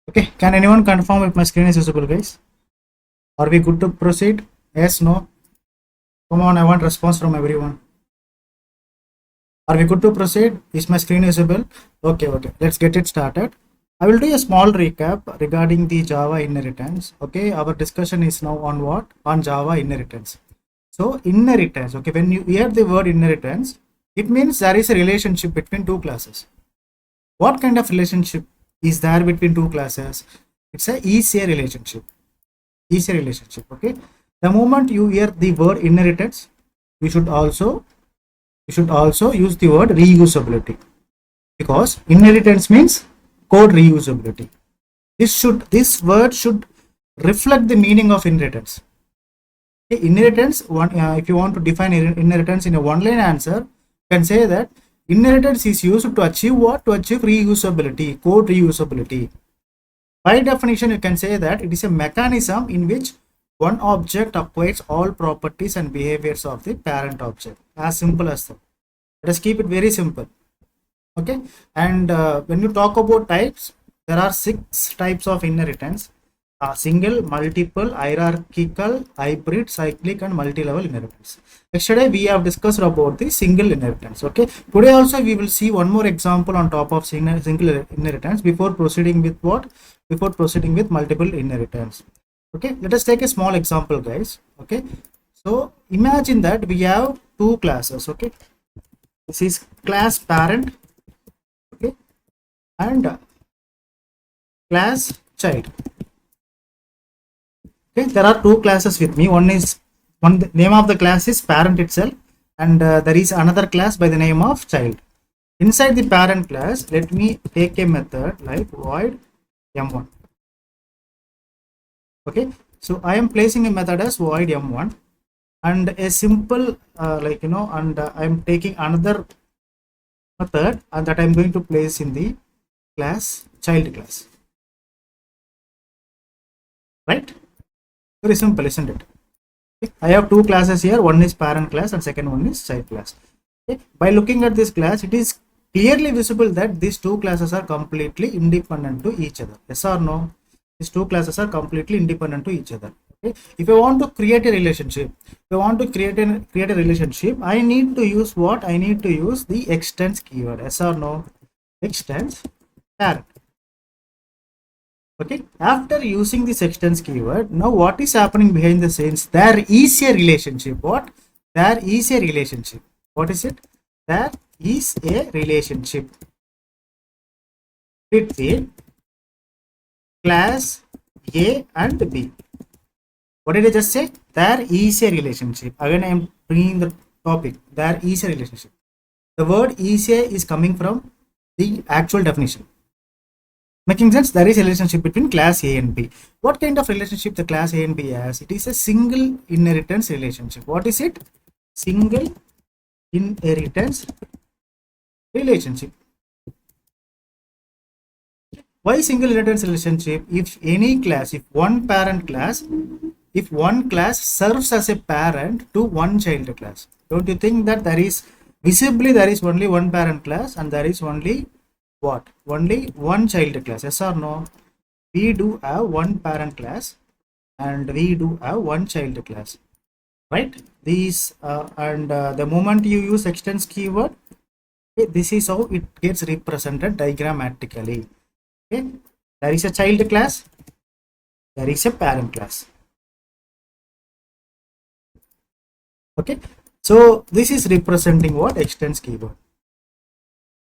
Okay, can anyone confirm if my screen is visible, guys? Are we good to proceed? Yes, no? Come on, I want response from everyone. Are we good to proceed? Is my screen visible? Okay, let's get it started. I will do a small recap regarding the Java inheritance. Okay, our discussion is now on what? On Java inheritance. So, inheritance, okay, when you hear the word inheritance, it means there is a relationship between two classes. What kind of relationship is there between two classes? It's a is-a relationship. Is a relationship. Okay, the moment you hear the word inheritance, you should also use the word reusability, because inheritance means code reusability. This word should reflect the meaning of inheritance. Okay, inheritance, if you want to define inheritance in a one line answer, you can say that inheritance is used to achieve what? To achieve reusability, code reusability. By definition, you can say that it is a mechanism in which one object acquires all properties and behaviors of the parent object. As simple as that. Let us keep it very simple. Okay. And when you talk about types, there are 6 types of inheritance: single, multiple, hierarchical, hybrid, cyclic, and multi-level inheritance. Yesterday we have discussed about the single inheritance. Okay. Today also we will see one more example on top of single inheritance before proceeding with what? Before proceeding with multiple inheritance. Okay. Let us take a small example, guys. Okay. So imagine that we have two classes. Okay. This is class parent. Okay. And class child. Okay, there are two classes with me. The name of the class is parent itself, and there is another class by the name of child. Inside the parent class, let me take a method like void m1. Okay, so I am placing a method as void m1, and a simple and I am taking another method that I am going to place in the class child class. Right? Very simple, isn't it? Okay. I have two classes here. One is parent class and second one is child class. Okay. By looking at this class, it is clearly visible that these two classes are completely independent to each other. Yes or no? These two classes are completely independent to each other. Okay. If I want to create a relationship, I need to use what? I need to use the extends keyword. Yes or no? Extends parent. Okay, after using this extends keyword, now what is happening behind the scenes? There is a relationship. What? There is a relationship. What is it? There is a relationship between class A and B. What did I just say? There is a relationship. Again, I am bringing the topic. There is a relationship. The word is a is coming from the actual definition. Making sense? There is a relationship between class A and B. What kind of relationship the class A and B has? It is a single inheritance relationship. What is it? Single inheritance relationship. Why single inheritance relationship? If any class, if one class serves as a parent to one child class, don't you think that there is only one parent class and there is only what? Only one child class? Yes or no? We do have one parent class and we do have one child class, right? These the moment you use extends keyword, okay, this is how it gets represented diagrammatically. Okay, there is a child class, there is a parent class. Okay, so this is representing what? Extends keyword.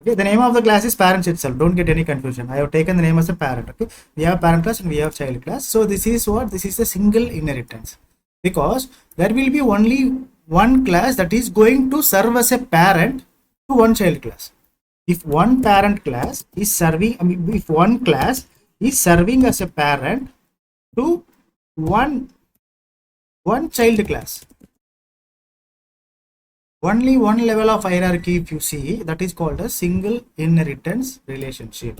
Okay, the name of the class is parents itself. Don't get any confusion. I have taken the name as a parent. Okay, we have parent class and we have child class. So this is what? This is a single inheritance, because there will be only one class that is going to serve as a parent to one child class. If one parent class is serving, if one class is serving as a parent to one child class, only one level of hierarchy if you see, that is called a single inheritance relationship.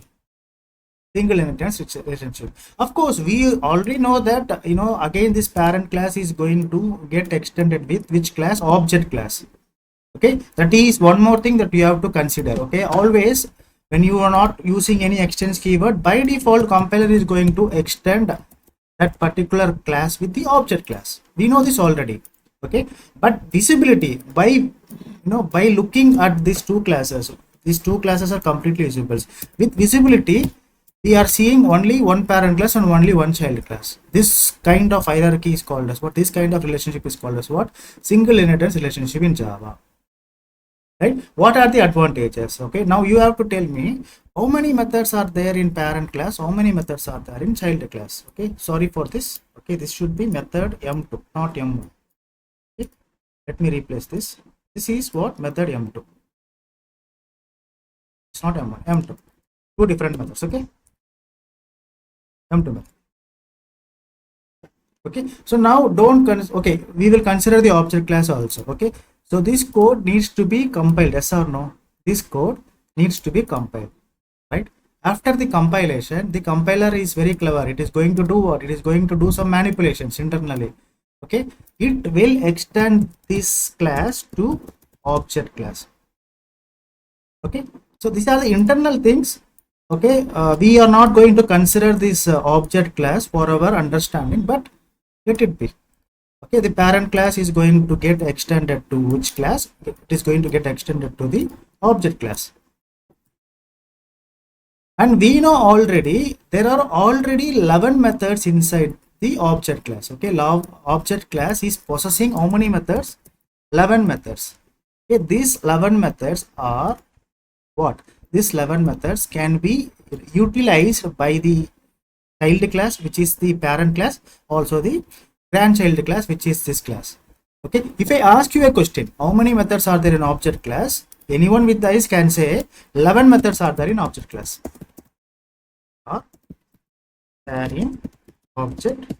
Single inheritance relationship. Of course, we already know that, again this parent class is going to get extended with which class? Object class. Okay, that is one more thing that you have to consider. Okay, always when you are not using any extends keyword, by default compiler is going to extend that particular class with the object class. We know this already. Okay, but visibility, by looking at these two classes, are completely visible. With visibility, we are seeing only one parent class and only one child class. This kind of hierarchy is called as what? This kind of relationship is called as what? Single inheritance relationship in Java. Right? What are the advantages? Okay, now you have to tell me how many methods are there in parent class, how many methods are there in child class. Okay, sorry for this. Okay, this should be method m2, not m1. Okay, let me replace this. This is what? Method m2. It's not m1, m2. Two different methods. Okay, m2 method. Okay, so now okay, we will consider the object class also. Okay, so this code needs to be compiled, yes or no? This code needs to be compiled, right? After the compilation, the compiler is very clever. It is going to do what? It is going to do some manipulations internally. Okay, it will extend this class to object class. Okay, so these are the internal things. Okay, we are not going to consider this object class for our understanding, but let it be. Okay, the parent class is going to get extended to which class? It is going to get extended to the object class. And we know already there are already 11 methods inside the object class. Okay, object class is possessing how many methods? 11 methods. Okay, these 11 methods are what? These 11 methods can be utilized by the child class, which is the parent class, also the grandchild class, which is this class. Okay, if I ask you a question, how many methods are there in object class? Anyone with the eyes can say 11 methods are there in object class. Are there in object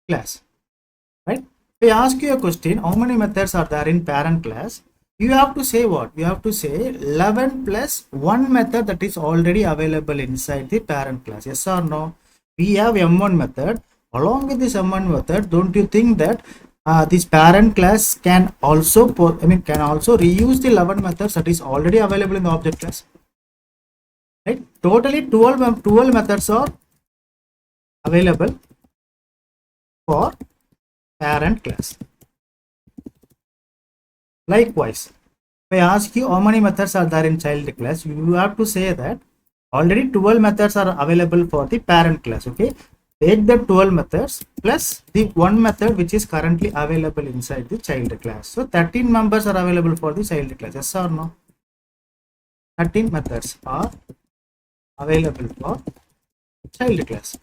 class, right? If I ask you a question, how many methods are there in parent class? You have to say what? You have to say 11 plus one method that is already available inside the parent class. Yes or no? We have m1 method. Along with this m1 method, don't you think that this parent class can also reuse the 11 methods that is already available in the object class? Right? Totally 12 methods are available for parent class. Likewise, if I ask you how many methods are there in child class, you have to say that already 12 methods are available for the parent class. Okay, take the 12 methods plus the one method which is currently available inside the child class. So 13 members are available for the child class. Yes or no? 13 methods are available for child class.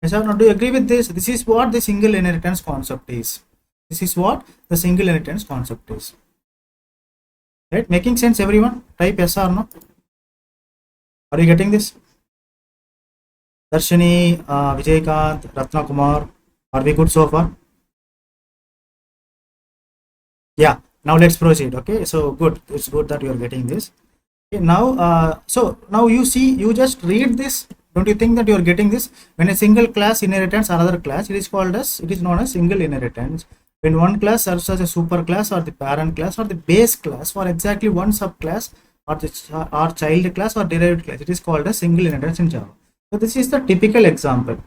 Yes or no? Do you agree with this? This is what the single inheritance concept is. This is what the single inheritance concept is. Right? Making sense, everyone? Type yes or no. Are you getting this? Darshini, Vijayakant, Ratna Kumar, are we good so far? Yeah, now let's proceed. Okay, so good. It's good that you are getting this. Okay, now, so now you see, you just read this. Don't you think that you are getting this? When a single class inherits another class, it is known as single inheritance. When one class serves as a super class or the parent class or the base class for exactly one subclass or child class or derived class, it is called a single inheritance in Java. So this is the typical example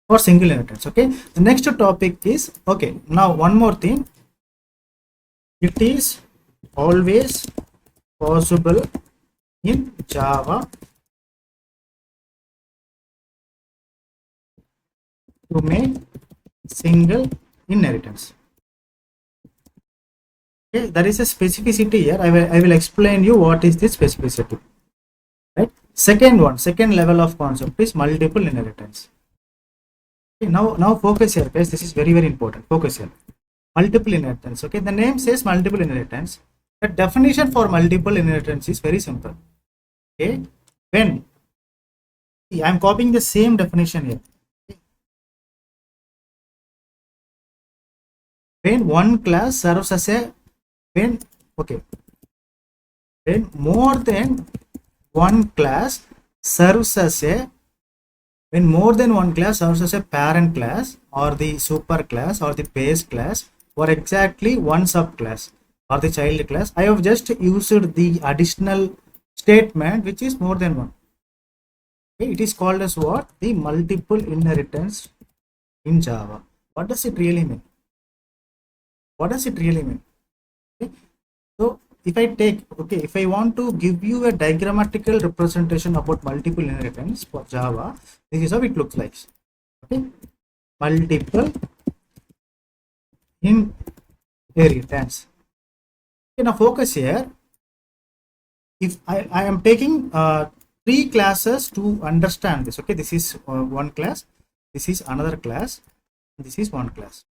for single inheritance. Okay, the next topic is, okay, now one more thing. It is always possible in Java to make single inheritance. Okay, there is a specificity here. I will explain you what is this specificity. Right. Second level of concept is multiple inheritance. Okay, now focus here, guys. This is very, very important. Focus here. Multiple inheritance. Okay, the name says multiple inheritance. The definition for multiple inheritance is very simple. Okay, when I am copying the same definition here. When one class serves as a when more than one class serves as a parent class or the super class or the base class or exactly one subclass or the child class. I have just used the additional statement which is more than one. Okay, it is called as what? The multiple inheritance in Java. What does it really mean? What does it really mean? Okay. So if I take, okay, if I want to give you a diagrammatical representation about multiple inheritance for Java, this is how it looks like. Okay, multiple inheritance. Okay, now focus here. If I am taking three classes to understand this. Okay, this is one class, this is another class, this is one class.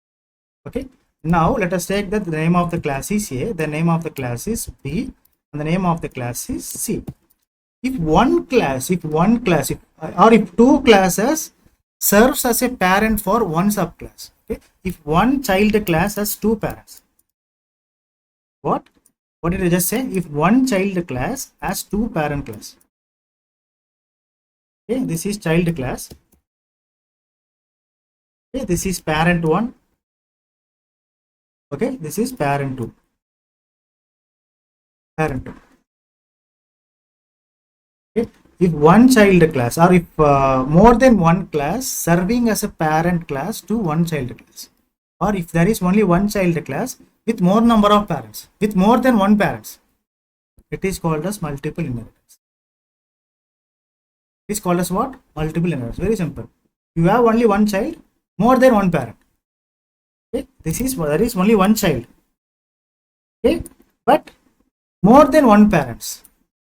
Okay, now let us take that the name of the class is A, the name of the class is B, and the name of the class is C. If one class, if two classes serves as a parent for one subclass. Okay, if one child class has two parents, what did I just say? If one child class has two parent class. Okay, this is child class. Okay, this is parent 1. Okay, this is parent 2. Parent 2. Okay, if one child class, or if more than one class serving as a parent class to one child class, or if there is only one child class with more number of parents, with more than one parents, it is called as multiple inheritance. It is called as what? Multiple inheritance. Very simple. You have only one child, more than one parent. Okay, there is only one child. Okay, but more than one parents.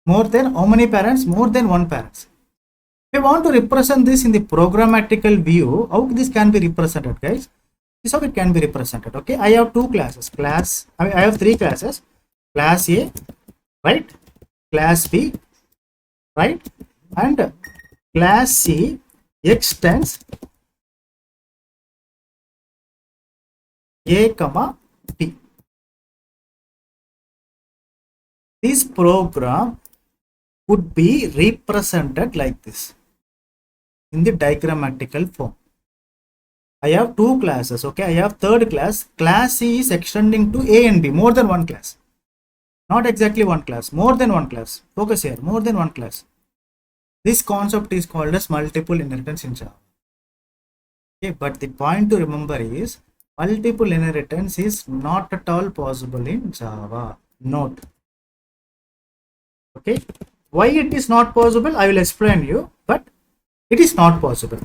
More than how many parents? More than one parents. If I want to represent this in the programmatical view, how this can be represented, guys? This is how it can be represented. Okay, I have two classes. I have three classes. Class A, right? Class B, right? And class C extends A, B. This program would be represented like this in the diagrammatical form. I have two classes. Okay, I have third class. Class C is extending to A and B, more than one class. Not exactly one class, more than one class. Focus here, more than one class. This concept is called as multiple inheritance in Java. Okay, but the point to remember is multiple inheritance is not at all possible in Java. Note. Okay, why it is not possible? I will explain you, but it is not possible.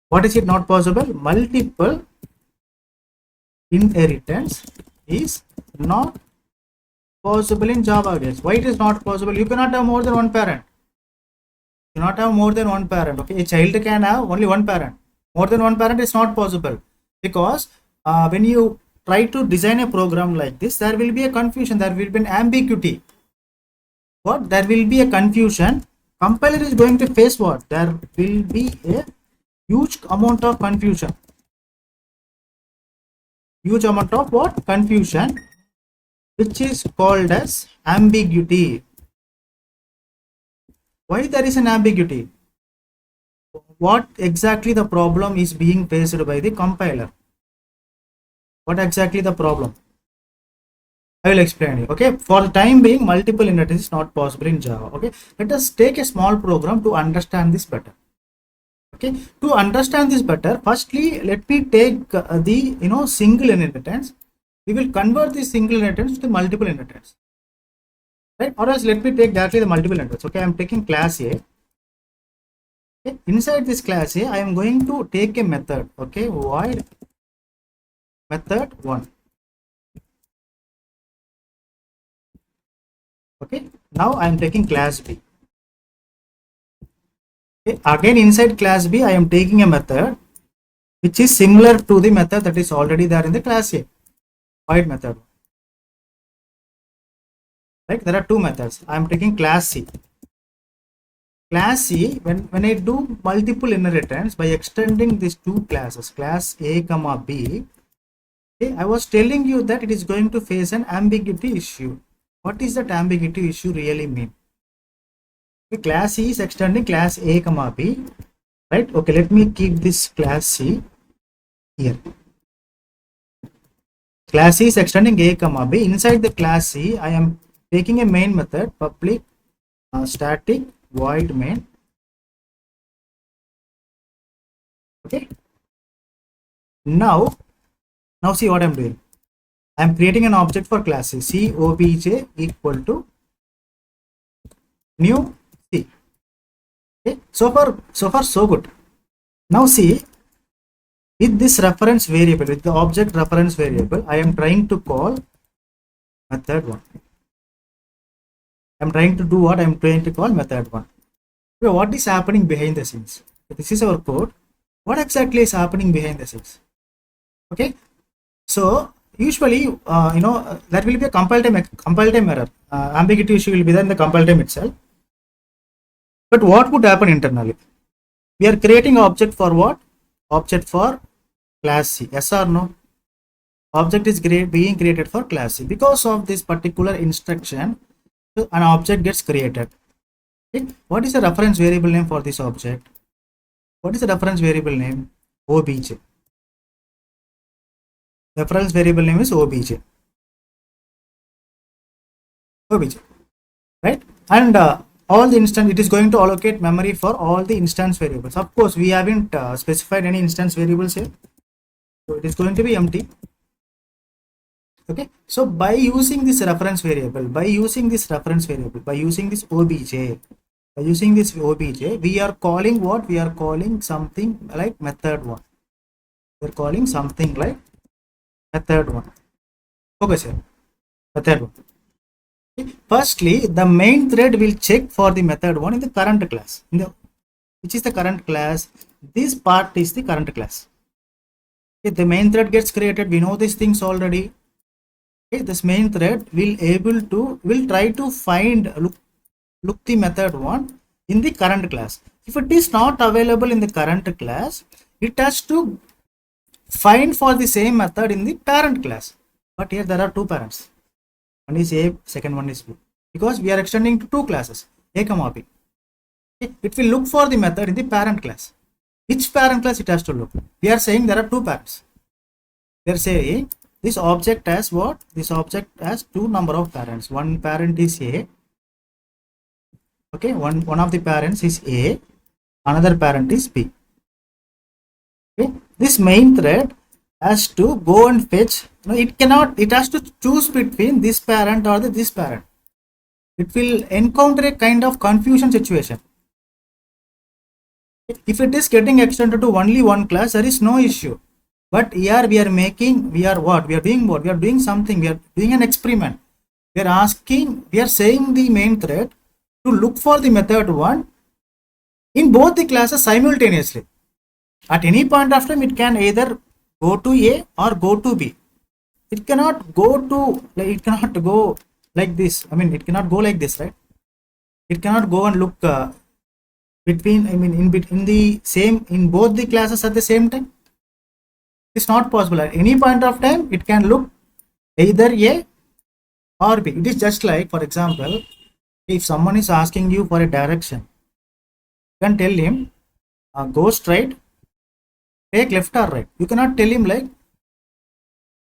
What is it not possible? Multiple inheritance is not possible in Java, guys. Why it is not possible? You cannot have more than one parent. You cannot have more than one parent. Okay, a child can have only one parent. More than one parent is not possible, because when you try to design a program like this, there will be a confusion, there will be an ambiguity. What? There will be a confusion. Compiler is going to face what? There will be a huge amount of confusion. Huge amount of what? Confusion, which is called as ambiguity. Why there is an ambiguity? What exactly the problem is being faced by the compiler? What exactly the problem? I will explain you. Okay, for the time being, multiple inheritance is not possible in Java. Okay, let us take a small program to understand this better. Okay, to understand this better, firstly let me take the single inheritance. We will convert this single inheritance to multiple inheritance, right? Or else let me take directly the multiple inheritance. Okay, I am taking class A. Okay, inside this class A, I am going to take a method. Okay, void method 1. Okay, now I am taking class B. Okay, again inside class B, I am taking a method which is similar to the method that is already there in the class A, void method. Right, there are two methods. I am taking class C. Class C, when I do multiple inheritance by extending these two classes, class A, B, okay, I was telling you that it is going to face an ambiguity issue. What is that ambiguity issue really mean? Okay, class C is extending class A, B, right? Okay, let me keep this class C here. Class C is extending A, B. Inside the class C, I am taking a main method, public static void main. Okay, now see what I'm doing. I'm creating an object for class C, obj equal to new C. Okay, so far so good. Now see, with this reference variable, with the object reference variable, I am trying to call method 1. I'm trying to do what? I'm trying to call method 1. So what is happening behind the scenes? This is our code. What exactly is happening behind the scenes? Okay, so usually there will be a compile time error. Ambiguity issue will be there in the compile time itself. But what would happen internally? We are creating an object for what? Object for class C. Yes or no? Object is being created for class C. Because of this particular instruction, an object gets created. Okay. What is the reference variable name for this object? What is the reference variable name? Obj. Reference variable name is obj. Right? And all the instance, it is going to allocate memory for all the instance variables. Of course, we haven't specified any instance variables here, so it is going to be empty. Okay, so by using this reference variable, by using this obj, we are calling what? We are calling something like method 1. We are calling something like method 1. Focus here, method 1. Okay. Firstly, the main thread will check for the method 1 in the current class. Which is the current class? This part is the current class. Okay, the main thread gets created. We know these things already. Okay, this main thread will try to find look the method 1 in the current class. If it is not available in the current class, it has to find for the same method in the parent class. But here there are two parents. One is A, second one is B. Because we are extending to two classes, A comma B. Okay, it will look for the method in the parent class. Which parent class it has to look? We are saying there are two parents. We are saying this object has what? This object has two number of parents. One parent is A. Okay, one of the parents is A, another parent is B. Okay, this main thread has to go and fetch. No, it has to choose between this parent or this parent. It will encounter a kind of confusion situation. If it is getting extended to only one class, there is no issue. But here we are doing something, we are doing an experiment. We are saying the main thread to look for the method 1 in both the classes simultaneously. At any point of time, it can either go to A or go to B. It cannot go like this. I mean, it cannot go like this, right? It cannot go and look in both the classes at the same time. It's not possible. At any point of time, it can look either A or B. It is just like, for example, if someone is asking you for a direction, you can tell him go straight, take left or right. You cannot tell him like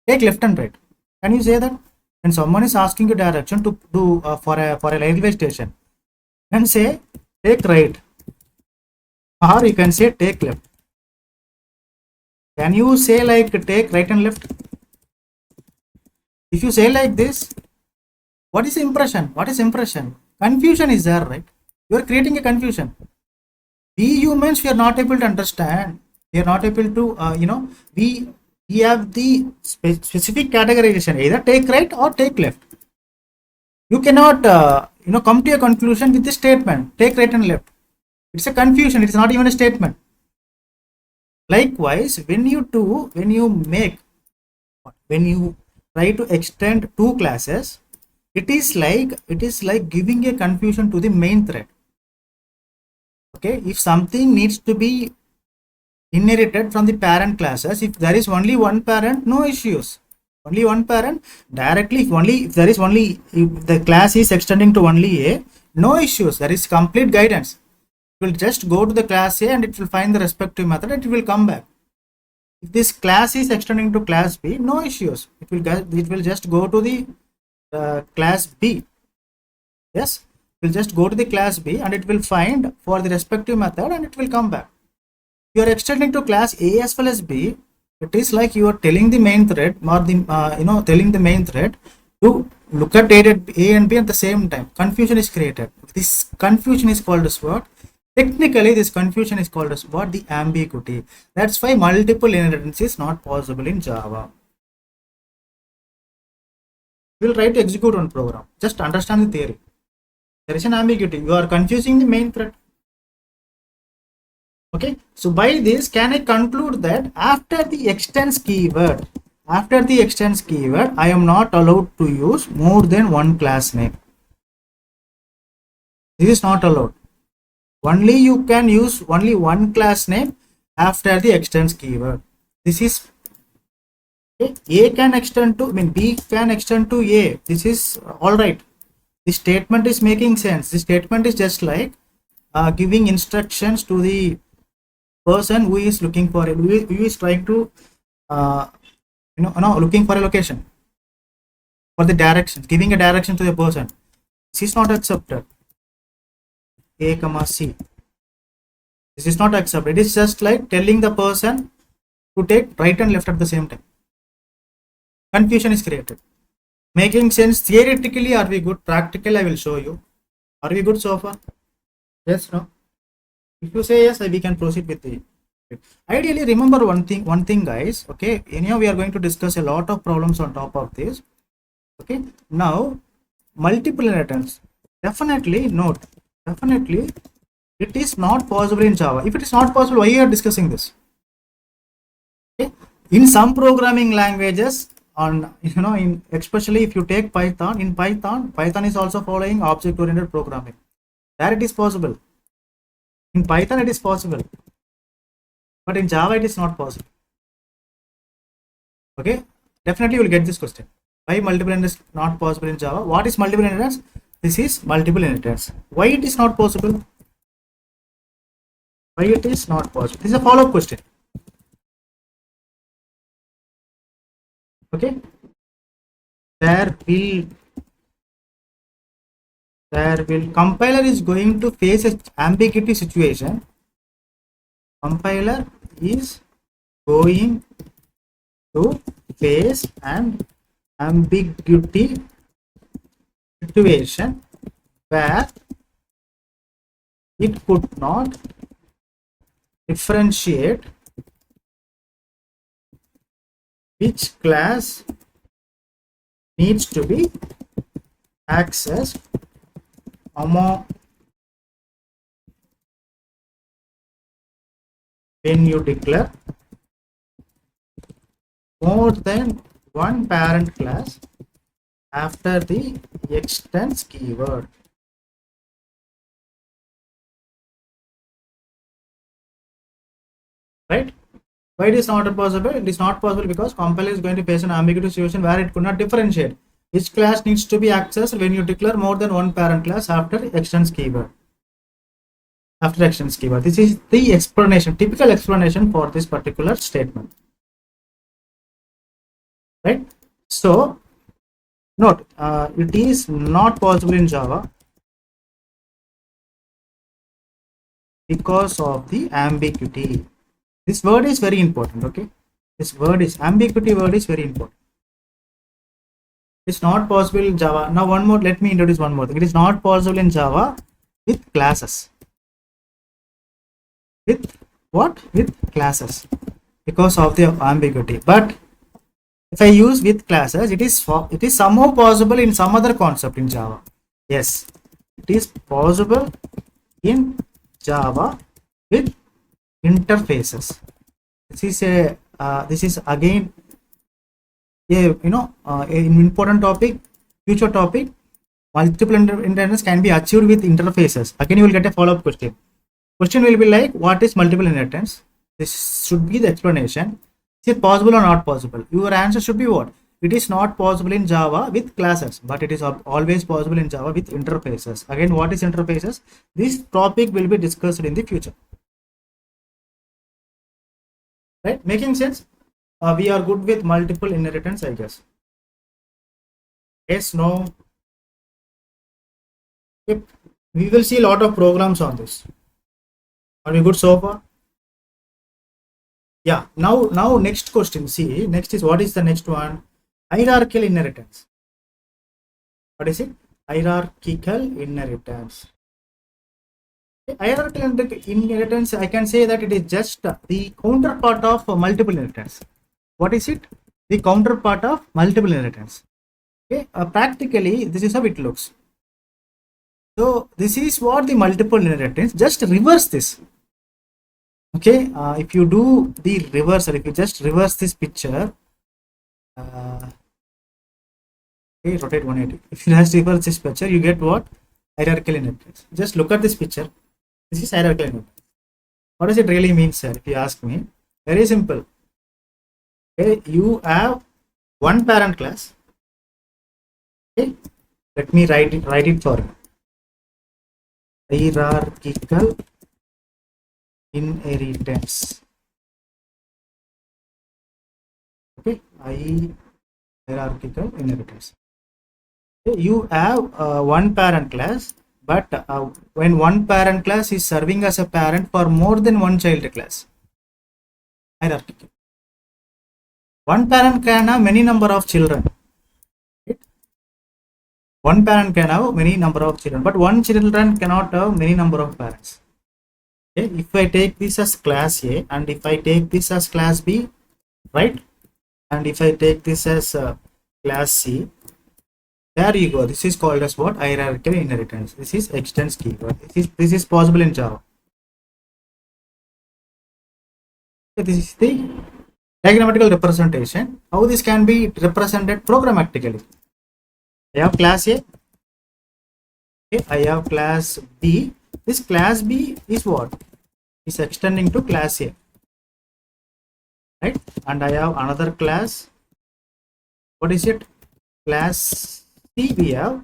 take left and right. Can you say that? When someone is asking you direction to do for a railway station, you can say take right, or you can say take left. Can you say like take right and left? If you say like this, what is the impression? What is impression? Confusion is there, right? You are creating a confusion. We humans, we are not able to understand. We are not able to, we have the specific categorization, either take right or take left. You cannot, come to a conclusion with the statement, take right and left. It's a confusion. It's not even a statement. Likewise, when you try to extend two classes, it is like giving a confusion to the main thread. Okay, if something needs to be inherited from the parent classes, if there is only one parent, no issues. Only one parent directly. If the class is extending to only A, no issues. There is complete guidance. It will just go to the class A and it will find the respective method and it will come back. If this class is extending to class B, no issues. It will just go to the class B. Yes. will just go to the class B and it will find for the respective method and it will come back. You are extending to class A as well as B. It is like you are telling the main thread or the telling the main thread to look at A and B at the same time. Confusion is created. This confusion is called as what? Technically, this confusion is called as what? The ambiguity. That's why multiple inheritance is not possible in Java. We'll try to execute one program. Just understand the theory. There is an ambiguity. You are confusing the main thread. Okay. So by this, can I conclude that after the extends keyword, I am not allowed to use more than one class name. This is not allowed. Only you can use only one class name after the extends keyword. This is okay. A can extend to, B can extend to A. This is all right. This statement is making sense. This statement is just like giving instructions to the person who is looking for it, who is trying to looking for a location, for the directions, giving a direction to the person. This is not accepted. A comma C. This is not accepted. It is just like telling the person to take right and left at the same time. Confusion is created. Making sense. Theoretically, are we good? Practically, I will show you. Are we good so far? Yes, no? If you say yes, we can proceed with the. Ideally, remember one thing, guys. Okay, anyhow, we are going to discuss a lot of problems on top of this. Okay, now multiple inheritance. Definitely note. Definitely, it is not possible in Java. If it is not possible, why you are discussing this? Okay, in some programming languages, especially if you take Python, in Python is also following object-oriented programming. There it is possible. In Python it is possible, but in Java it is not possible. Okay, definitely you will get this question. Why multiple inheritance not possible in Java? What is multiple inheritance? This is multiple inheritance. Why it is not possible? Why it is not possible? This is a follow-up question. Okay, there will compiler is going to face an ambiguity situation. Compiler is going to face an ambiguity situation where it could not differentiate which class needs to be accessed among when you declare more than one parent class after the extends keyword. Right? Why it is not possible? It is not possible because compiler is going to face an ambiguity situation where it could not differentiate which class needs to be accessed when you declare more than one parent class after extends keyword. This is the explanation, typical explanation for this particular statement. Right? So, note, it is not possible in Java because of the ambiguity. This word is very important. Okay, this word is ambiguity. Word is very important. It's not possible in Java. Now, one more. Let me introduce one more thing. It is not possible in Java with classes. With what? With classes, because of the ambiguity. But if I use with classes, it is somehow possible in some other concept in Java. Yes, it is possible in Java with interfaces. This is again an important topic, future topic. Multiple inheritance can be achieved with interfaces. Again, you will get a follow-up question. Question will be like, what is multiple inheritance? This should be the explanation. Is it possible or not possible? Your answer should be what? It is not possible in Java with classes, but it is always possible in Java with interfaces. Again, what is interfaces? This topic will be discussed in the future. Right? Making sense? We are good with multiple inheritance, I guess. Yes, no. Yep. We will see a lot of programs on this. Are we good so far? Yeah. Now next question. See, next is what is the next one? Hierarchical inheritance. What is it? Hierarchical inheritance. Hierarchical inheritance, I can say that it is just the counterpart of multiple inheritance. What is it? The counterpart of multiple inheritance. Okay, practically this is how it looks. So this is what the multiple inheritance. Just reverse this. Okay, if you do the reverse, or if you just reverse this picture, okay, rotate 180. If you just reverse this picture, you get what? Hierarchical inheritance. Just look at this picture. This is hierarchical inheritance. What does it really mean, sir? If you ask me, very simple. Okay, you have one parent class. Okay, let me write it for you. Hierarchical inheritance. Okay, hierarchical inheritance. Okay, you have one parent class, but when one parent class is serving as a parent for more than one child class, hierarchical. One parent can have many number of children. Right? One parent can have many number of children, but one children cannot have many number of parents. Okay, if I take this as class A and if I take this as class B, right, and if I take this as class C, there you go. This is called as what? Hierarchical inheritance. This is extends keyword. This is possible in Java. Okay, this is the diagrammatical representation. How this can be represented programmatically? I have class A. Okay, I have class B. This class B is what? Is extending to class A, right? And I have another class. What is it? Class C. We have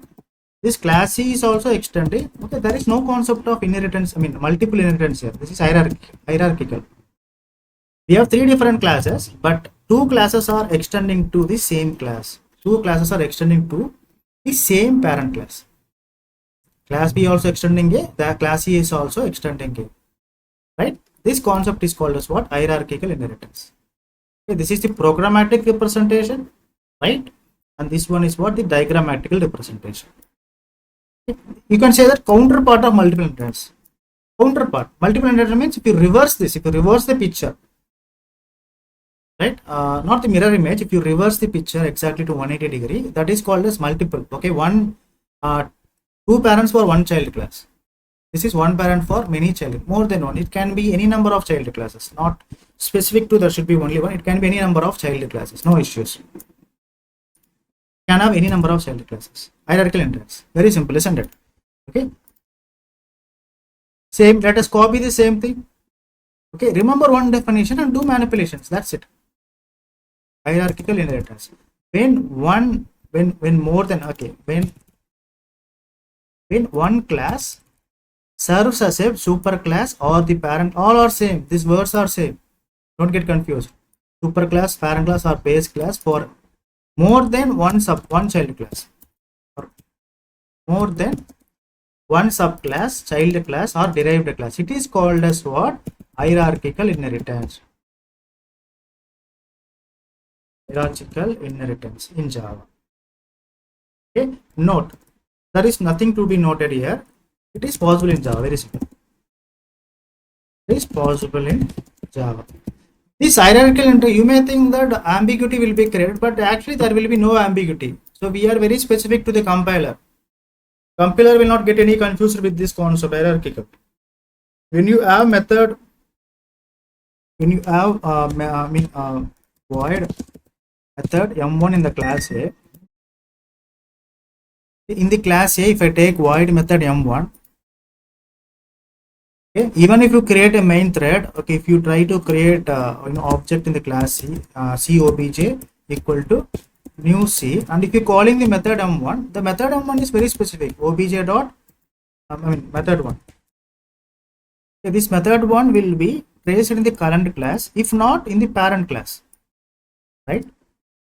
this class C is also extending. Okay, there is no concept of inheritance. I mean, multiple inheritance here. This is hierarchical. We have three different classes, but two classes are extending to the same class. Two classes are extending to the same parent class. Class B also extending A. The class C is also extending A. Right? This concept is called as what? Hierarchical inheritance. Okay, this is the programmatic representation, right? And this one is what? The diagrammatical representation. Okay. You can say that counterpart of multiple inheritance. Counterpart. Multiple inheritance means if you reverse this, if you reverse the picture, right? Not the mirror image. If you reverse the picture exactly to 180 degree, that is called as multiple. Okay, two parents for one child class. This is one parent for many child, more than one. It can be any number of child classes, not specific to there should be only one. It can be any number of child classes, no issues. Can have any number of child classes. Hierarchical inheritance. Very simple, isn't it? Okay. Same, let us copy the same thing. Okay, remember one definition and do manipulations. That's it. Hierarchical inheritance. When more than, okay, when one class serves as a super class or the parent, all are same. These words are same. Don't get confused. Super class, parent class, or base class for more than one child class, or more than one subclass, child class, or derived class. It is called as what? Hierarchical inheritance. Hierarchical inheritance in Java. Okay. Note, there is nothing to be noted here. It is possible in Java. Very simple. It is possible in Java. This hierarchical inheritance, you may think that ambiguity will be created, but actually there will be no ambiguity. So we are very specific to the compiler. Compiler will not get any confused with this concept, hierarchical. When you have method, when you have void method m1 in the class A, in the class A, if I take void method m1, okay, even if you create a main thread, okay, if you try to create object in the class C, C obj equal to new C, and if you calling the method m1, the method m1 is very specific, obj dot method 1. Okay, this method 1 will be traced in the current class, if not in the parent class, right?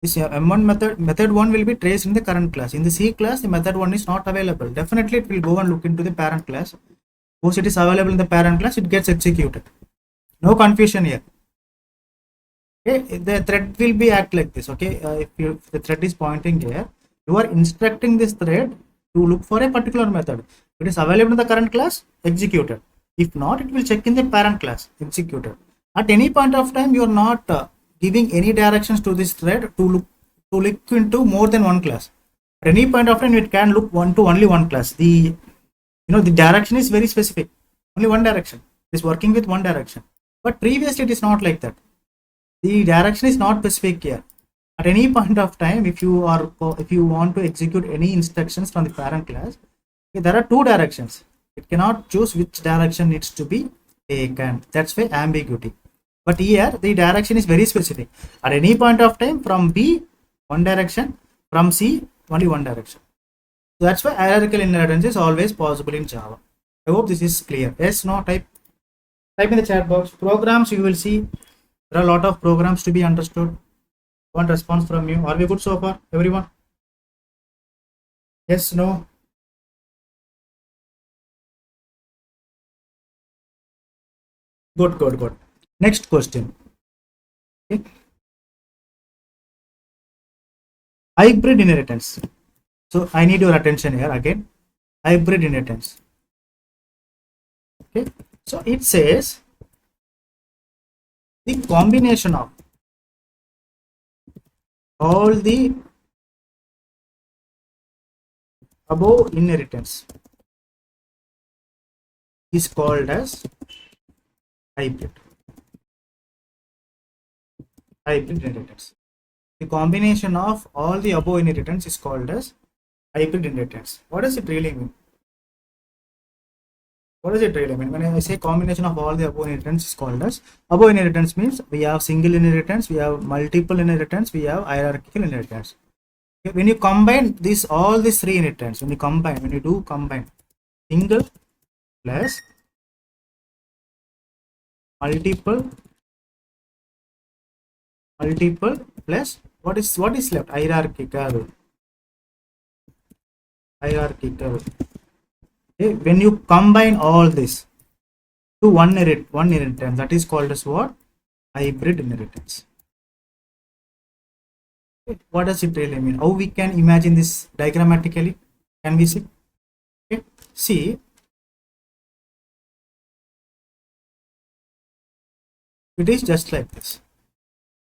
This M1 method 1 will be traced in the current class. In the C class, the method 1 is not available. Definitely it will go and look into the parent class. Once it is available in the parent class, it gets executed. No confusion here. Okay, the thread will be act like this. Okay, if the thread is pointing here, you are instructing this thread to look for a particular method. If it is available in the current class, executed. If not, it will check in the parent class, executed. At any point of time, you are not giving any directions to this thread to look into more than one class. At any point of time, it can look only one class. The direction is very specific. Only one direction. It is working with one direction. But previously, it is not like that. The direction is not specific here. At any point of time, if you want to execute any instructions from the parent class, okay, there are two directions. It cannot choose which direction needs to be taken. That's why ambiguity. But here the direction is very specific. At any point of time, from B one direction, from C only one direction. So that's why hierarchical inheritance is always possible in Java. I hope this is clear. Yes, no, type in the chat box. Programs, you will see there are a lot of programs to be understood. One response from you. Are we good so far, everyone? Yes, no. Good. Next question. Okay. Hybrid inheritance. So I need your attention here again. Hybrid inheritance. Okay. So it says the combination of all the above inheritance is called as hybrid inheritance. The combination of all the above inheritance is called as hybrid inheritance. What does it really mean? When I say combination of all the above inheritance is called as, above inheritance means we have single inheritance, we have multiple inheritance, we have hierarchical inheritance. Okay, when you combine all these three inheritance, when you do combine single plus multiple plus what is left? Hierarchical. Okay, when you combine all this to one inheritance, that is called as what? Hybrid inheritance. Okay, what does it really mean? How we can imagine this diagrammatically? Can we see? Okay, see, it is just like this.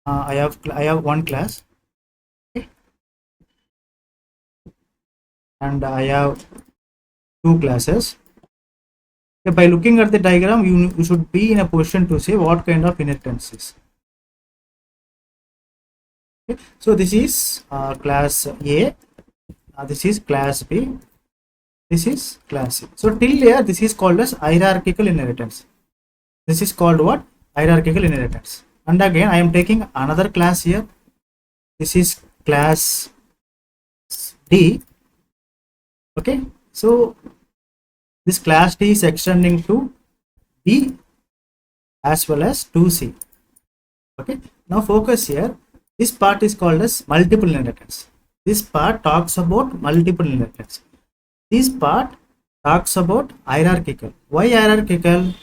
I have one class, okay, and I have two classes. Okay, by looking at the diagram, you should be in a position to say what kind of inheritance is. Okay, so this is class A, this is class B, this is class C. So till here, this is called as hierarchical inheritance. This is called what? Hierarchical inheritance. And again, I am taking another class here. This is class D. Okay, so this class D is extending to B as well as to C. Okay, now focus here. This part is called as multiple inheritance. This part talks about multiple inheritance. This part talks about hierarchical. Why hierarchical?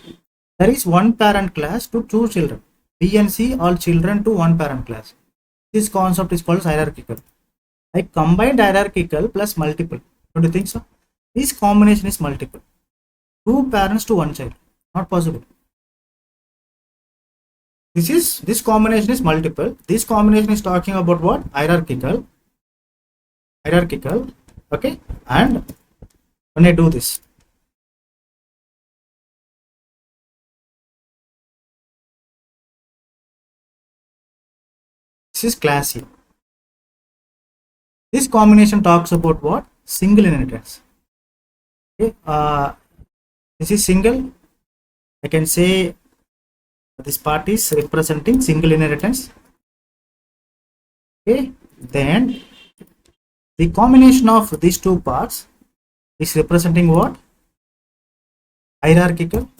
There is one parent class to two children. B and C all children to one parent class. This concept is called hierarchical. I combined hierarchical plus multiple. Don't you think so? This combination is multiple. Two parents to one child. Not possible. This combination is multiple. This combination is talking about what? Hierarchical. Okay. And when I do this, this is class C. This combination talks about what? Single inheritance. Okay. This is single. I can say this part is representing single inheritance. Okay. Then the combination of these two parts is representing what? Hierarchical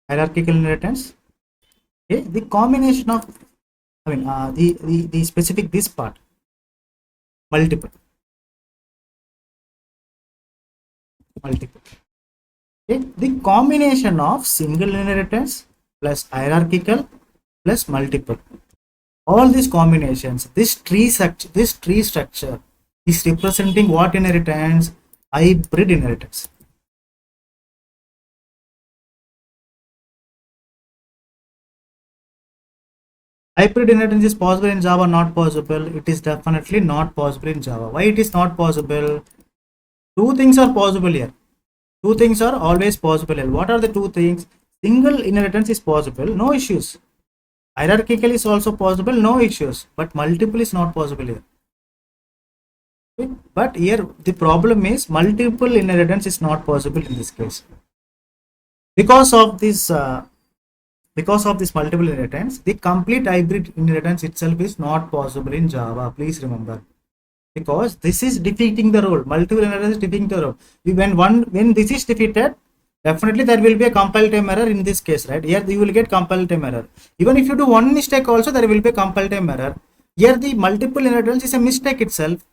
inheritance. Okay, the combination of, the specific this part, multiple. Okay, the combination of single inheritance plus hierarchical plus multiple. All these combinations, this tree structure is representing what inheritance? Hybrid inheritance. Hybrid inheritance is possible in Java, not possible. It is definitely not possible in Java. Why it is not possible? Two things are possible here. Two things are always possible here. What are the two things? Single inheritance is possible, no issues. Hierarchical is also possible, no issues. But multiple is not possible here. Okay? But here the problem is multiple inheritance is not possible in this case. Because of this multiple inheritance, the complete hybrid inheritance itself is not possible in Java. Please remember, because this is defeating the role. Multiple inheritance is defeating the role. When this is defeated, definitely there will be a compile time error in this case, right? Here you will get compile time error. Even if you do one mistake, also there will be a compile time error. Here the multiple inheritance is a mistake itself.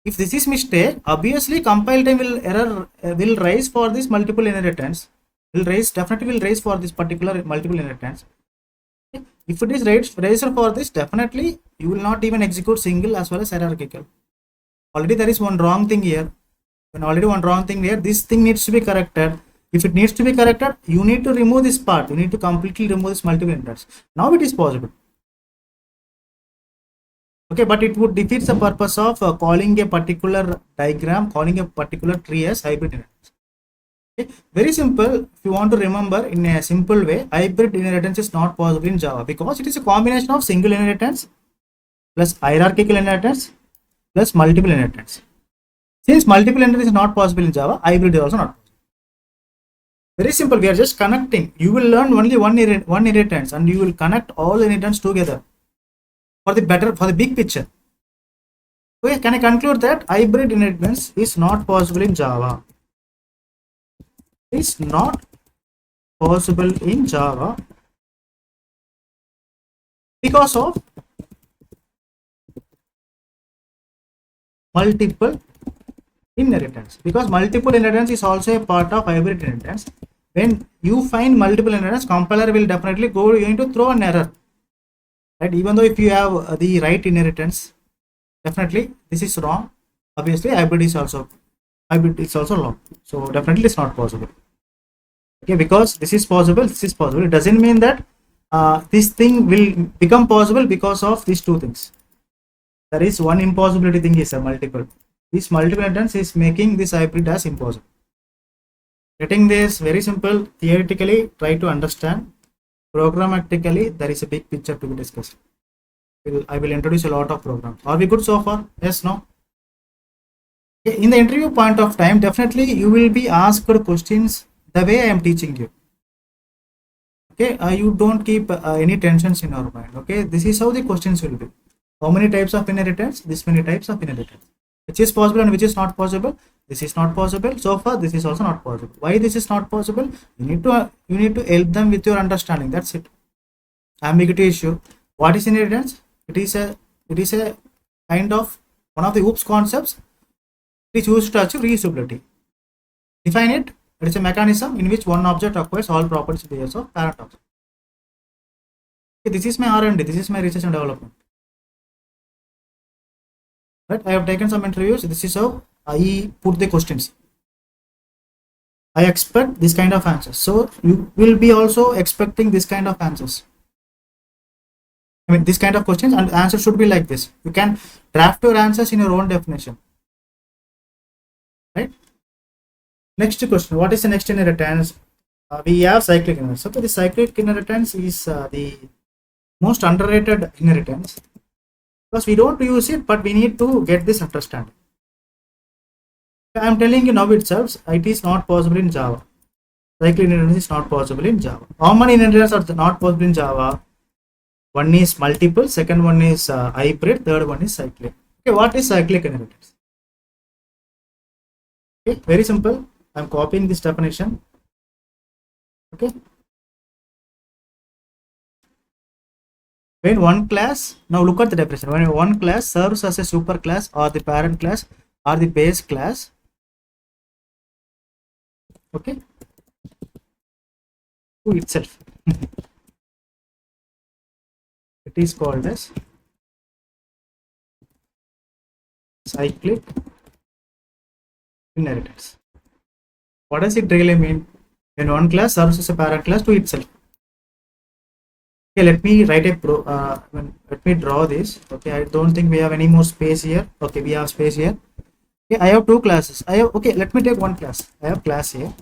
If this is mistake, obviously compile time will rise for this multiple inheritance. Definitely will raise for this particular multiple inheritance. If it is raised for this, definitely you will not even execute single as well as hierarchical. Already there is one wrong thing here. This thing needs to be corrected. If it needs to be corrected, you need to remove this part. You need to completely remove this multiple inheritance. Now it is possible. Okay, but it would defeat the purpose of calling a particular diagram, calling a particular tree as hybrid inheritance. Okay, very simple. If you want to remember in a simple way, hybrid inheritance is not possible in Java because it is a combination of single inheritance plus hierarchical inheritance plus multiple inheritance. Since multiple inheritance is not possible in Java, hybrid is also not possible. Very simple. We are just connecting. You will learn only one inheritance and you will connect all the inheritance together for the big picture. Okay, can I conclude that hybrid inheritance is not possible in Java? Is not possible in Java because of multiple inheritance. Because multiple inheritance is also a part of hybrid inheritance. When you find multiple inheritance, compiler will definitely going to throw an error. Right? Even though if you have the right inheritance, definitely this is wrong. Obviously, hybrid is also wrong. So definitely it's not possible. Okay, because this is possible, it doesn't mean that this thing will become possible because of these two things. There is one impossibility thing is a multiple. This multiple inheritance is making this hybrid as impossible. Getting this very simple. Theoretically, try to understand. Programmatically, there is a big picture to be discussed. I will introduce a lot of programs. Are we good so far? Yes, no? Okay, in the interview point of time, definitely you will be asked questions the way I am teaching you. Okay, you don't keep any tensions in your mind. Okay, this is how the questions will be. How many types of inheritance? This many types of inheritance. Which is possible and which is not possible? This is not possible. So far, this is also not possible. Why this is not possible? You need to help them with your understanding. That's it. Ambiguity issue. What is inheritance? It is a kind of one of the OOPS concepts which used to achieve reusability. Define it. It is a mechanism in which one object acquires all properties and behaviors of parent object. Okay, this is my R&D. This is my research and development. Right? I have taken some interviews. This is how I put the questions. I expect this kind of answers. So you will be also expecting this kind of answers. I mean, this kind of questions, and answer should be like this. You can draft your answers in your own definition. Right? Next question. What is the next inheritance? We have cyclic inheritance. So the cyclic inheritance is the most underrated inheritance because we don't use it, but we need to get this understanding. I am telling you now itself, it is not possible in Java. Cyclic inheritance is not possible in Java. How many inheritance are not possible in Java? One is multiple, second one is hybrid, third one is cyclic. Okay, what is cyclic inheritance? Okay, very simple. I'm copying this definition. Okay. When one class, now look at the definition. When one class serves as a super class or the parent class or the base class, okay, to itself, it is called as cyclic inheritance. What does it really mean? When one class serves as a parent class to itself. Okay, let me write a let me draw this. Okay, I don't think we have any more space here. Okay, we have space here. Okay, I have two classes. Okay, let me take one class. I have class A.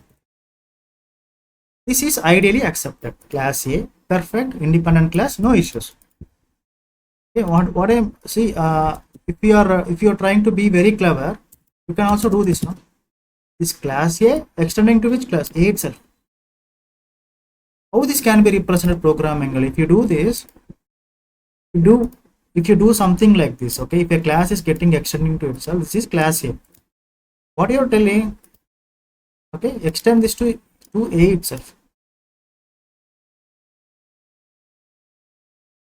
This is ideally accepted. Class A, perfect, independent class, no issues. Okay, what I see, if you are trying to be very clever, you can also do this, no? This class A extending to which class? A itself. How this can be represented programming? If you do this, if you do something like this, okay, if a class is getting extending to itself, this is class A. What you are telling, okay, extend this to A itself.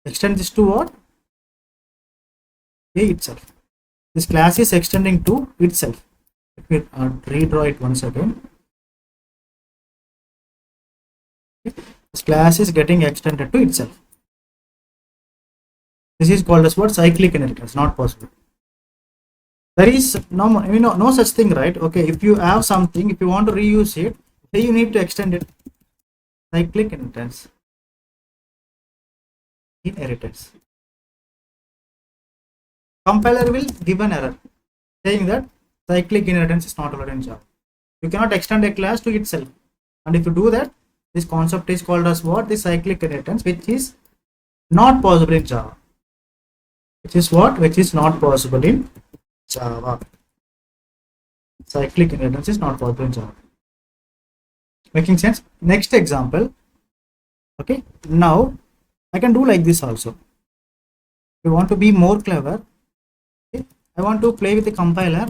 Extend this to what? A itself. This class is extending to itself. Let me redraw it once again. Okay. This class is getting extended to itself. This is called as what? Cyclic inheritance. Not possible. There is no such thing, right? Okay, if you have something, if you want to reuse it, then you need to extend it. Cyclic inheritance. Compiler will give an error saying that cyclic inheritance is not allowed in Java. You cannot extend a class to itself, and if you do that, this concept is called as what? The cyclic inheritance, which is not possible in Java. Which is what? Which is not possible in Java. Cyclic inheritance is not possible in Java. Making sense? Next example. Okay, now I can do like this also. If you want to be more clever, okay, I want to play with the compiler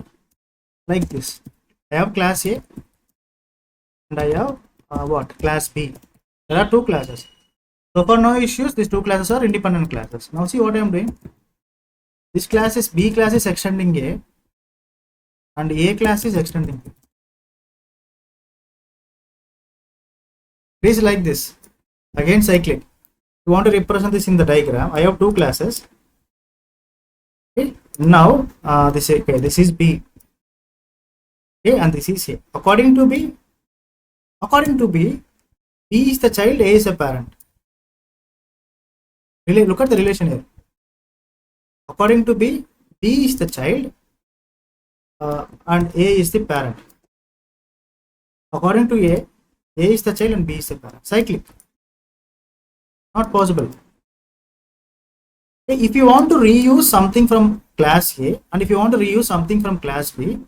like this. I have class A and I have what? Class B. There are two classes. So for no issues, these two classes are independent classes. Now see what I am doing. This class is B class is extending A and A class is extending B. It is like this. Again cyclic. You want to represent this in the diagram. I have two classes. Okay. Now this is B. Okay, and this is A. According to B, B is the child, A is a parent. Really, look at the relation here. According to B, B is the child and A is the parent. According to A is the child and B is the parent. Cyclic. Not possible. Okay, if you want to reuse something from class A and if you want to reuse something from class B,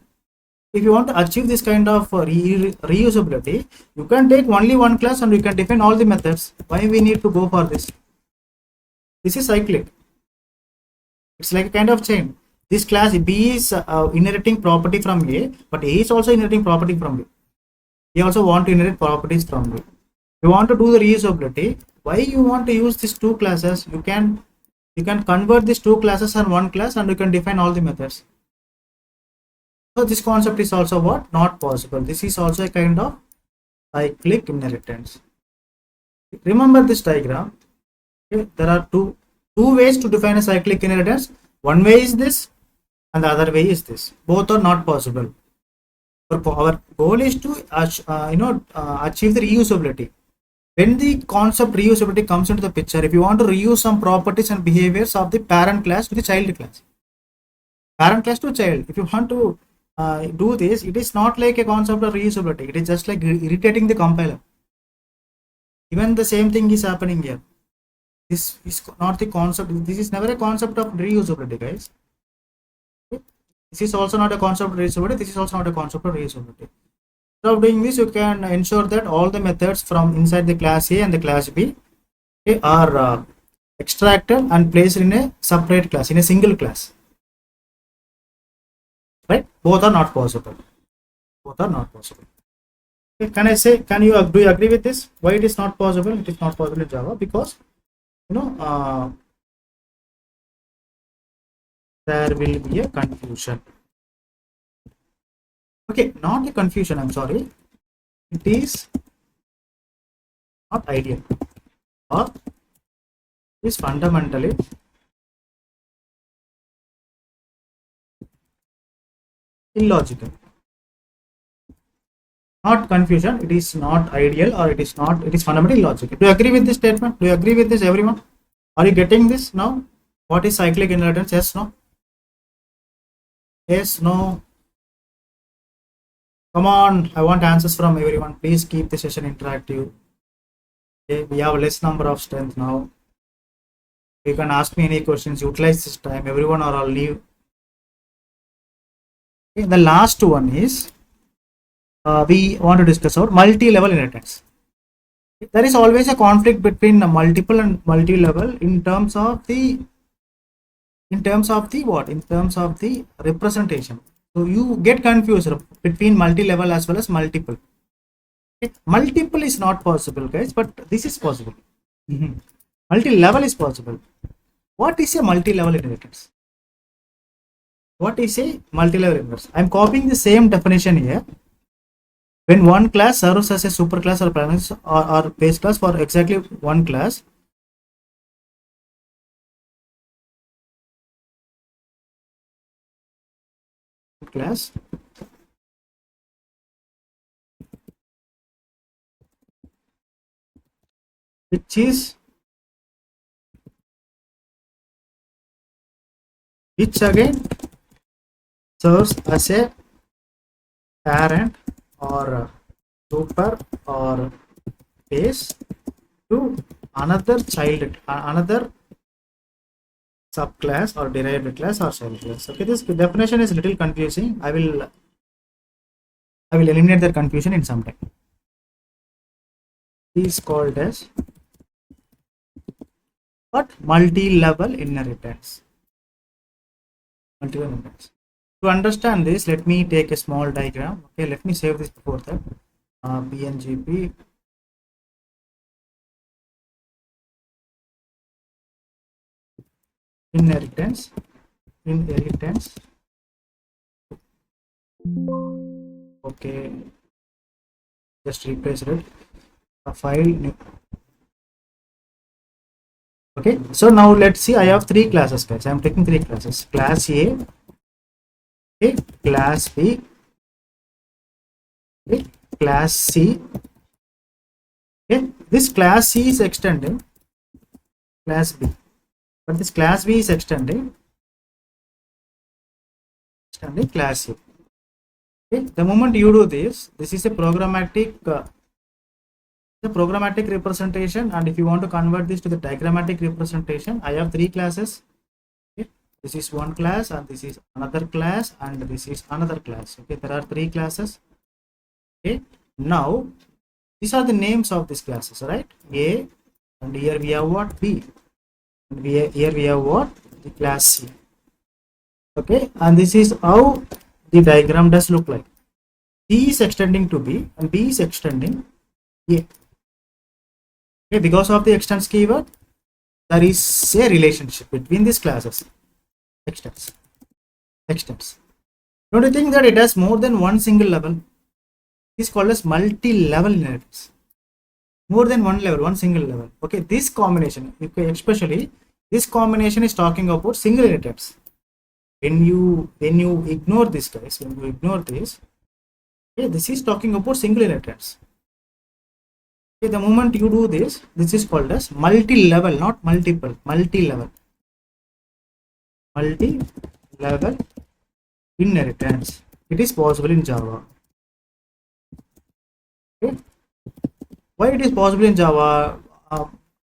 if you want to achieve this kind of reusability, you can take only one class and you can define all the methods. Why we need to go for this? This is cyclic. It's like a kind of chain. This class B is inheriting property from A, but A is also inheriting property from B. We also want to inherit properties from B. You want to do the reusability. Why you want to use these two classes? You can convert these two classes on one class and you can define all the methods. So this concept is also what? Not possible. This is also a kind of cyclic inheritance. Remember this diagram. Okay, there are two ways to define a cyclic inheritance. One way is this and the other way is this. Both are not possible. Our goal is to achieve the reusability. When the concept reusability comes into the picture, if you want to reuse some properties and behaviors of the parent class to the child class, parent class to child, if you want to do this, it is not like a concept of reusability. It is just like irritating the compiler. Even the same thing is happening here. This is not the concept. This is never a concept of reusability, guys. Okay? This is also not a concept of reusability. This is also not a concept of reusability. Instead of doing this, you can ensure that all the methods from inside the class A and the class B are extracted and placed in a separate class, in a single class. Right? Both are not possible. Both are not possible. Okay, can I say? Do you agree with this? Why it is not possible? It is not possible in Java because there will be a confusion. Okay, not a confusion, I'm sorry. It is not ideal, or it is fundamentally illogical. Not confusion, it is not ideal, or it is not, it is fundamentally illogical. Do you agree with this statement? Do you agree with this, everyone? Are you getting this now? What is cyclic inheritance? Yes, no? Yes, no? Come on, I want answers from everyone. Please keep the session interactive. Okay, we have less number of strength now. You can ask me any questions, utilize this time. Everyone or all leave. Okay, the last one is we want to discuss about multi-level inheritance. There is always a conflict between multiple and multi-level in terms of the what? In terms of the representation. So you get confused between multi-level as well as multiple. Okay? Multiple is not possible, guys, but this is possible. Multi-level is possible. What is a multi-level inheritance? What is a multi-level inheritance? I am copying the same definition here. When one class serves as a superclass or parameter or base class for exactly one class, which again serves as a parent or super or base to another child, another subclass or derived class or child class. Okay, this definition is a little confusing. I will eliminate that confusion in some time. It is called as what? Multi-level inheritance. Multi-level inheritance. To understand this, let me take a small diagram. Okay, let me save this before that. PNGP. Inheritance. Okay, just replace it. A file new. Okay, so now let's see. I have three classes, guys. I am taking three classes. Class A, okay, class B, okay, class C. Okay, this class C is extending class B, but this class B is extending class C. Okay, the moment you do this, this is a programmatic representation, and if you want to convert this to the diagrammatic representation, I have three classes. Okay, this is one class, and this is another class, and this is another class. Okay, there are three classes. Okay, now these are the names of these classes, right? A, and here we have what? B, and here we have what? The class C. Okay, and this is how the diagram does look like. C is extending to B, and B is extending A. Okay, because of the extends keyword, there is a relationship between these classes. Extends. Don't you think that it has more than one single level? It is called as multi-level inheritance. More than one level, one single level. Okay, this combination, okay, especially this combination is talking about single inheritance. When you ignore this, guys, when you ignore this, okay, this is talking about single inheritance. Okay, the moment you do this, this is called as multi-level, not multiple, multi-level inheritance. It is possible in Java. Okay. Why it is possible in Java?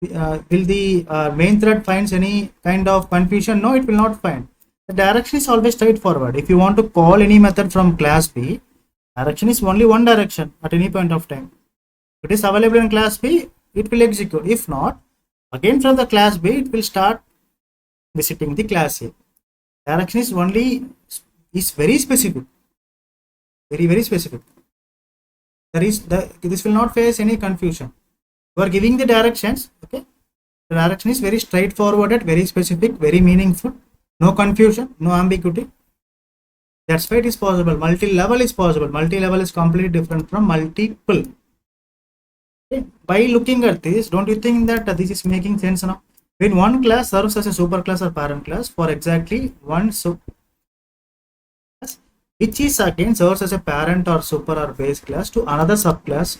Will the main thread finds any kind of confusion? No, it will not find. The direction is always straightforward. If you want to call any method from class B, direction is only one direction at any point of time. If it is available in class B, it will execute. If not, again from the class B, it will start visiting the class A. Direction is very specific, very specific. This will not face any confusion. You are giving the directions. Okay, the direction is very straightforward, very specific, very meaningful. No confusion, no ambiguity. That's why it is possible. Multi-level is possible. Multi-level is completely different from multiple. Okay. By looking at this, don't you think that this is making sense now? When one class serves as a superclass or parent class for exactly one subclass, which is again serves as a parent or super or base class to another subclass,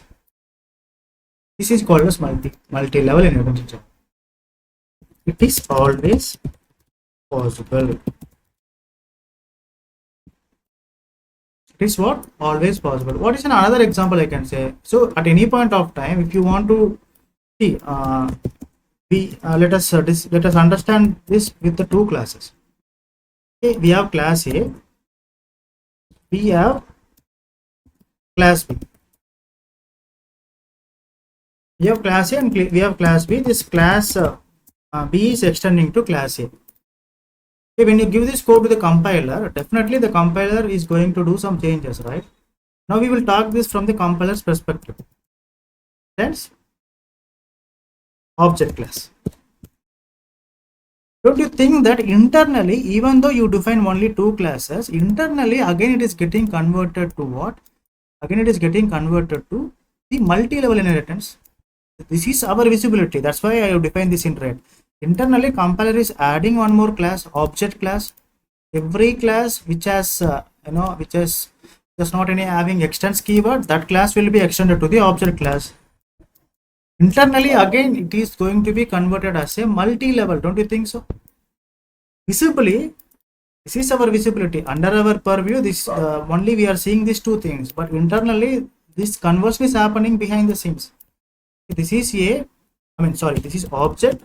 this is called as multi-level inheritance. It is always possible. It is what? Always possible. What is another example I can say? So at any point of time, if you want to see, let us understand this with the two classes. Okay, we have class A, we have class B. We have class A and we have class B. This class B is extending to class A. Okay, when you give this code to the compiler, definitely the compiler is going to do some changes, right? Now we will talk this from the compiler's perspective. That's object class. Don't you think that internally, even though you define only two classes, internally again it is getting converted to what? Again it is getting converted to the multi-level inheritance. This is our visibility. That's why I have defined this in red. Internally, compiler is adding one more class, object class. Every class which has which is just not any having extends keyword, that class will be extended to the object class. Internally, again, it is going to be converted as a multi-level. Don't you think so? Visibly, this is our visibility. Under our purview, this only we are seeing these two things. But internally, this conversion is happening behind the scenes. This is A. This is object.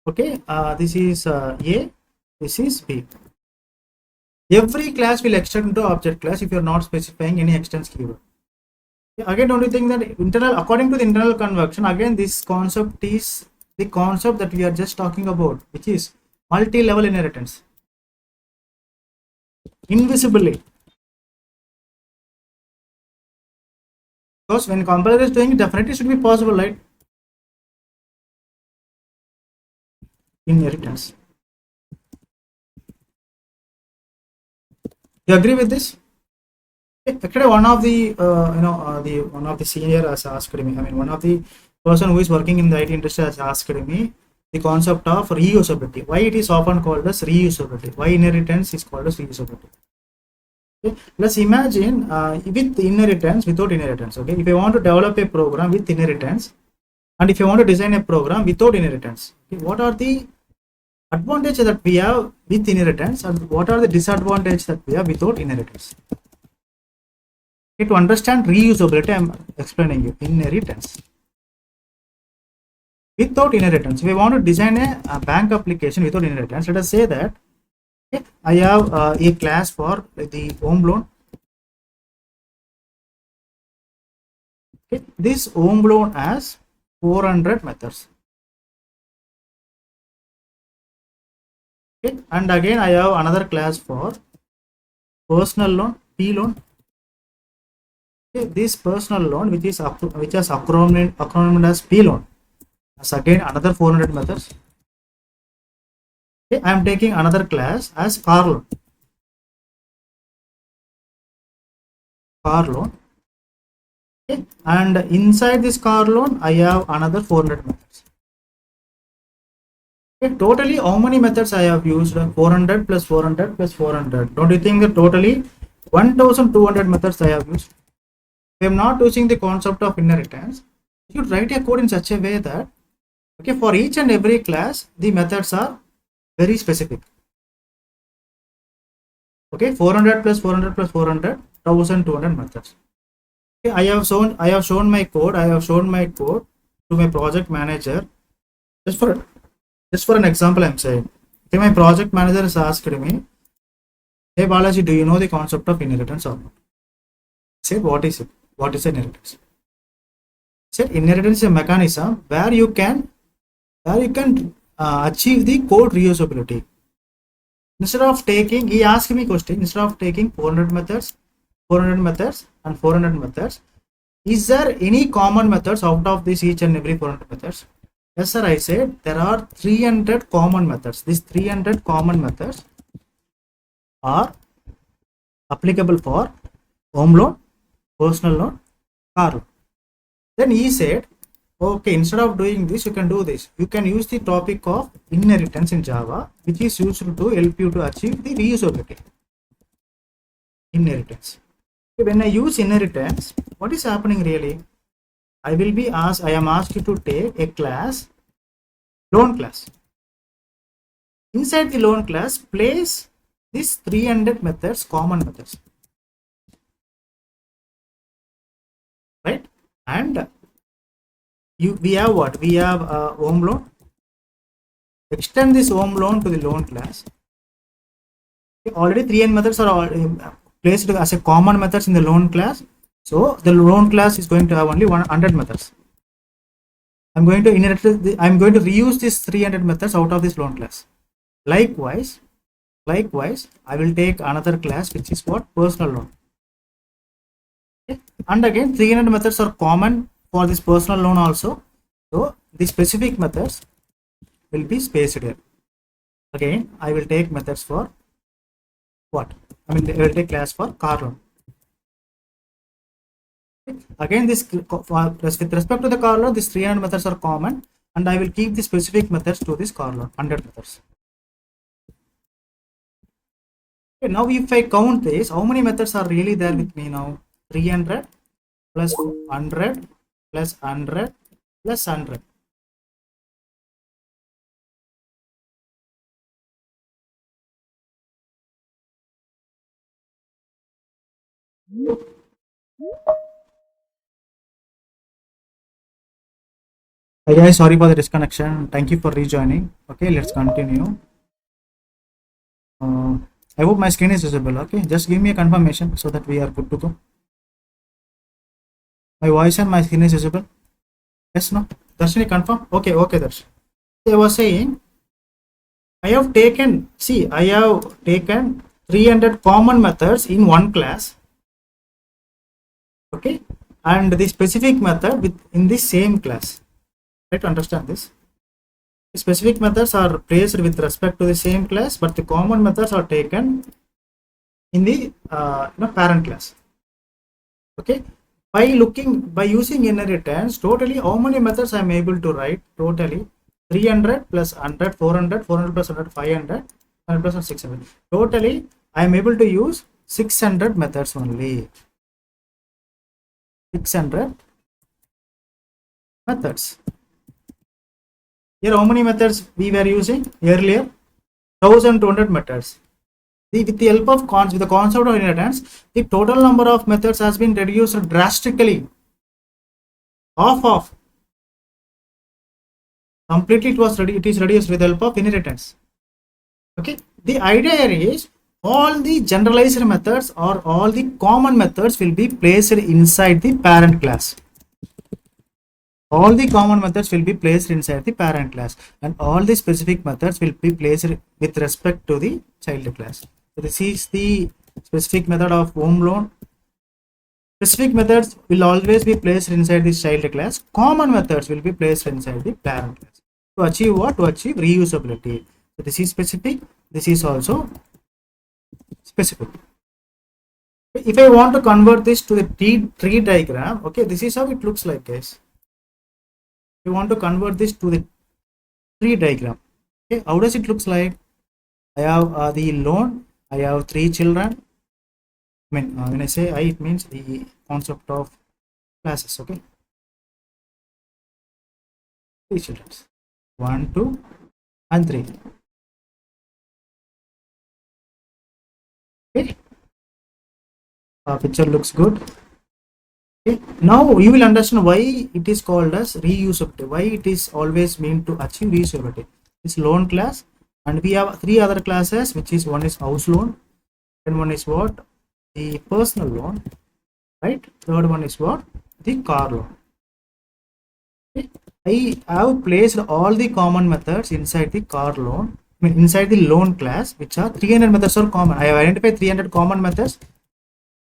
Okay, this is A. This is B. Every class will extend to object class if you are not specifying any extends keyword. Again, don't you think that according to the internal conversion, again this concept is the concept that we are just talking about, which is multi-level inheritance. Invisibly. Because when compiler is doing it, definitely should be possible, right? Inheritance. You agree with this? Actually, one of the one of the senior has asked me. One of the person who is working in the IT industry has asked me the concept of reusability. Why it is often called as reusability? Why inheritance is called as reusability? Okay. Let's imagine with inheritance, without inheritance. Okay, if I want to develop a program with inheritance, and if you want to design a program without inheritance, okay, what are the advantages that we have with inheritance, and what are the disadvantages that we have without inheritance? Okay, to understand reusability, I am explaining you inheritance. Without inheritance, if we want to design a bank application without inheritance, let us say that okay, I have a class for the home loan. Okay, this home loan has 400 methods. Okay, and again I have another class for personal loan, P loan. Okay, this personal loan which has acronym as P loan has again another 400 methods. Okay, I am taking another class as car loan. Okay, and inside this car loan I have another 400 methods. Okay, totally how many methods I have used? 400 plus 400 plus 400. Don't you think that totally 1200 methods I have used? If I am not using the concept of inheritance, you should write a code in such a way that okay, for each and every class the methods are very specific. Okay, 400 plus 400 plus 400, 1200 methods. Okay, I have shown my code to my project manager. Just for an example, I'm saying, okay, my project manager has asked me, hey Balaji, do you know the concept of inheritance or not? Say, what is it? What is inheritance? Said inheritance is a mechanism where you can achieve the code reusability. Instead of taking, he asked me question, instead of taking 400 methods and 400 methods, is there any common methods out of this each and every 400 methods? Yes, sir. I said there are 300 common methods. These 300 common methods are applicable for home loan, personal loan, car loan. Then he said, okay, instead of doing this, you can do this. You can use the topic of inheritance in Java, which is used to help you to achieve the reusability. Inheritance. When I use inheritance, what is happening really? I am asked to take a class, loan class. Inside the loan class, place these 300 methods, common methods. Right? And we have what? We have a home loan. Extend this home loan to the loan class. Already 300 methods are all placed as a common methods in the loan class. So the loan class is going to have only 100 methods. I'm going to reuse these 300 methods out of this loan class. Likewise, I will take another class, which is what? Personal loan. Okay. And again, 300 methods are common for this personal loan also. So the specific methods will be spaced here. Again, I will take methods for what? I will take class for car loan. Again, this with respect to the car loan, these 300 methods are common, and I will keep the specific methods to this car loan, 100 methods. Okay, now if I count this, how many methods are really there with me now? 300 plus 100 plus 100 plus 100. Hi guys, sorry for the disconnection. Thank you for rejoining. Okay, let's continue. I hope my screen is visible. Okay, just give me a confirmation so that we are good to go. My voice and my screen is visible. Yes, no? Darshini, confirm? Okay, Darsh. I was saying, I have taken 300 common methods in one class. Okay, and the specific method in the same class. Try to understand this. The specific methods are placed with respect to the same class, but the common methods are taken in the parent class. Okay, by using inheritance, totally how many methods I am able to write? Totally 300 plus 100, 400, 400 plus 100, 500, 100 plus 600. Totally, I am able to use 600 methods only. 600 methods. Here, how many methods we were using earlier? 1200 methods. With the help of with the concept of inheritance, the total number of methods has been reduced drastically. Half. Completely it is reduced with the help of inheritance. Okay. The idea is all the generalized methods or all the common methods will be placed inside the parent class. All the common methods will be placed inside the parent class, and all the specific methods will be placed with respect to the child class. So this is the specific method of home loan. Specific methods will always be placed inside this child class. Common methods will be placed inside the parent class. To achieve what? To achieve reusability. So this is specific. This is also specific. If I want to convert this to the tree diagram, okay, this is how it looks like, guys. We want to convert this to the tree diagram. Okay, how does it looks like? I have the loan. I have 3 children. I mean, when I say I, it means the concept of classes. Okay, 3 children, 1, 2, and 3. Okay, picture looks good. Okay. Now you will understand why it is called as reusability, why it is always meant to achieve reusability. This loan class, and we have 3 other classes, which is one is house loan, and one is what? The personal loan, right? Third one is what? The car loan. Okay. I have placed all the common methods inside the car loan, I mean inside the loan class, which are 300 methods are common. I have identified 300 common methods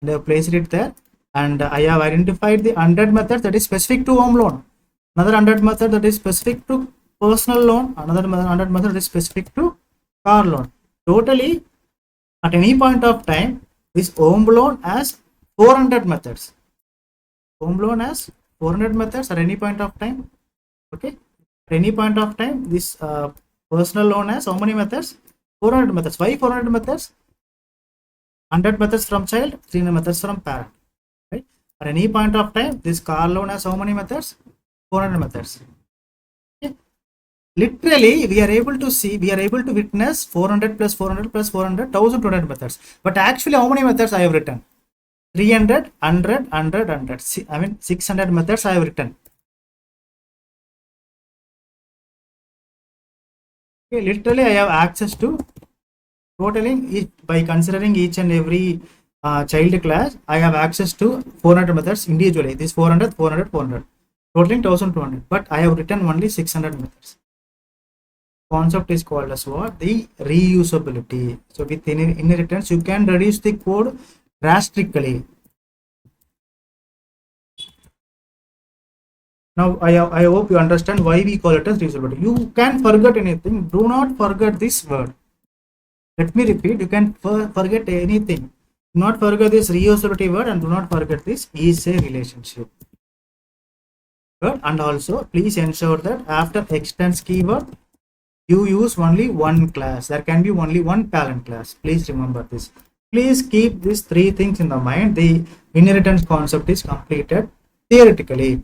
and I have placed it there. And I have identified the 100 method that is specific to home loan, another 100 method that is specific to personal loan, another method is specific to car loan. Totally, at any point of time, this home loan has 400 methods. Home loan has 400 methods at any point of time. Okay, at any point of time, this personal loan has how many methods? 400 methods. Why 400 methods? 100 methods from child, 300 methods from parent. Right? At any point of time, this car loan has how many methods? 400 methods. Okay. Literally, we are able to witness 400 plus 400 plus 400, 1200 methods. But actually, how many methods I have written? 300, 100, 100, 100. I mean, 600 methods I have written. Okay, literally, I have access to totaling by considering each and every child class. I have access to 400 methods individually. This 400, 400, 400, totaling 1200. But I have written only 600 methods. Concept is called as what? The reusability. So with inheritance, you can reduce the code drastically. Now I hope you understand why we call it as reusability. You can forget anything. Do not forget this word. Let me repeat. You can forget anything. Do not forget this reusability word, and do not forget this is a relationship. Good. And also please ensure that after extends keyword, you use only one class. There can be only one parent class. Please remember this. Please keep these three things in the mind. The inheritance concept is completed theoretically.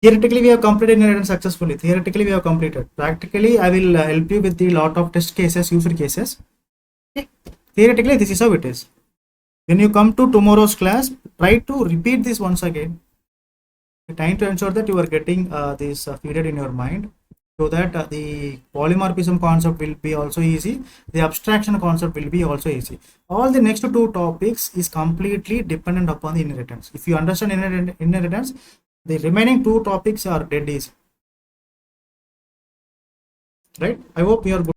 Theoretically, we have completed inheritance successfully. Theoretically, we have completed. Practically, I will help you with the lot of test cases, user cases. Okay. Theoretically, this is how it is. When you come to tomorrow's class, try to repeat this once again. Trying to ensure that you are getting this fed in your mind, so that the polymorphism concept will be also easy. The abstraction concept will be also easy. All the next two topics is completely dependent upon the inheritance. If you understand inheritance, the remaining two topics are dead easy. Right? I hope you are good.